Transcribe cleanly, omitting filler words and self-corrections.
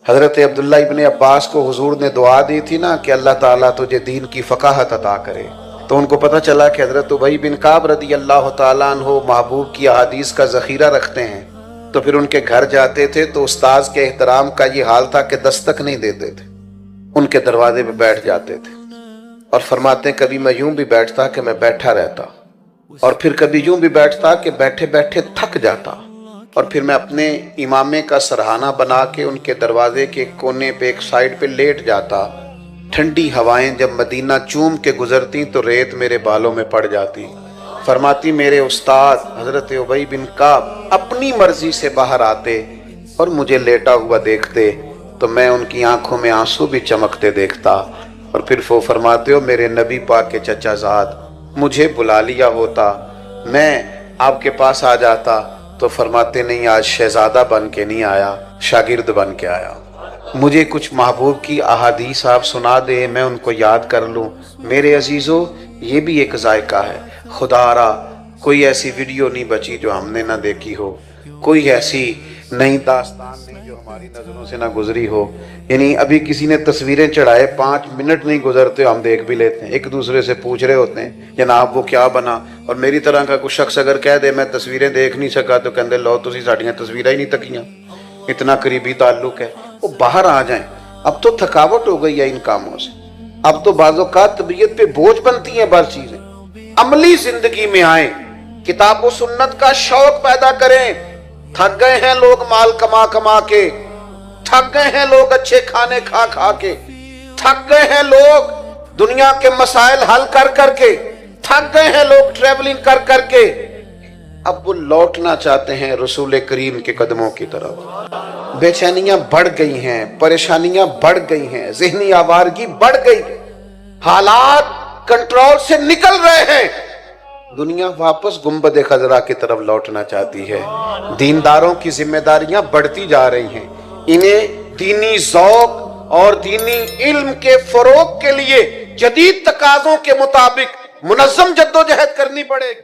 حضرت عبداللہ ابن عباس کو حضور نے دعا دی تھی نا کہ اللہ تعالیٰ تجھے دین کی فقاہت عطا کرے، تو ان کو پتہ چلا کہ حضرت ابی بن کعب رضی اللہ تعالیٰ عنہ محبوب کی احادیث کا ذخیرہ رکھتے ہیں، تو پھر ان کے گھر جاتے تھے تو استاذ کے احترام کا یہ حال تھا کہ دستک نہیں دیتے تھے، ان کے دروازے پہ بیٹھ جاتے تھے، اور فرماتے ہیں کبھی میں یوں بھی بیٹھتا کہ میں بیٹھا رہتا، اور پھر کبھی یوں بھی بیٹھتا کہ بیٹھے بیٹھے تھک جاتا، اور پھر میں اپنے امامے کا سرہانہ بنا کے ان کے دروازے کے کونے پہ ایک سائیڈ پہ لیٹ جاتا۔ ٹھنڈی ہوائیں جب مدینہ چوم کے گزرتی تو ریت میرے بالوں میں پڑ جاتی۔ فرماتی میرے استاد حضرت ابی بن کعب اپنی مرضی سے باہر آتے اور مجھے لیٹا ہوا دیکھتے تو میں ان کی آنکھوں میں آنسو بھی چمکتے دیکھتا، اور پھر وہ فرماتے ہو میرے نبی پاک کے چچا زاد مجھے بلا لیا ہوتا، میں آپ کے پاس آ جاتا، تو فرماتے نہیں آج شہزادہ بن کے نہیں آیا، شاگرد بن کے آیا، مجھے کچھ محبوب کی احادیث آپ سنا دے میں ان کو یاد کر لوں۔ میرے عزیزو یہ بھی ایک ذائقہ ہے، خدا را کوئی ایسی ویڈیو نہیں بچی جو ہم نے نہ دیکھی ہو، کوئی ایسی نئی داستان نہیں جو ہماری نظروں سے نہ گزری ہو، یعنی ابھی کسی نے تصویریں چڑھائے 5 منٹ نہیں گزرتے ہم دیکھ بھی لیتے ہیں، ایک دوسرے سے پوچھ رہے ہوتے ہیں جناب وہ کیا بنا، اور میری طرح کا کوئی شخص اگر کہہ دے میں تصویریں دیکھ نہیں سکا تو کہندے لو تسی ساڈیاں تصویریں ہی نہیں تکیاں، اتنا قریبی تعلق ہے۔ وہ باہر آ جائیں، اب تو تھکاوٹ ہو گئی ہے ان کاموں سے، اب تو بعض اوقات طبیعت پہ بوجھ بنتی ہیں بعض چیزیں، عملی زندگی میں آئیں، کتاب و سنت کا شوق پیدا کریں۔ تھک گئے ہیں لوگ مال کما کما کے، تھک گئے ہیں لوگ اچھے کھانے کھا کھا کے، تھک گئے ہیں لوگ دنیا کے مسائل حل کر کر کے، تھک گئے ہیں لوگ ٹریولنگ کر کر کے، اب وہ لوٹنا چاہتے ہیں رسول کریم کے قدموں کی طرف۔ بے چینیاں بڑھ گئی ہیں، پریشانیاں بڑھ گئی ہیں، ذہنی آوارگی بڑھ گئی، حالات کنٹرول سے نکل رہے ہیں، دنیا واپس گنبد خضرا کی طرف لوٹنا چاہتی ہے، دینداروں کی ذمہ داریاں بڑھتی جا رہی ہیں، انہیں دینی ذوق اور دینی علم کے فروغ کے لیے جدید تقاضوں کے مطابق منظم جدوجہد کرنی پڑے گی۔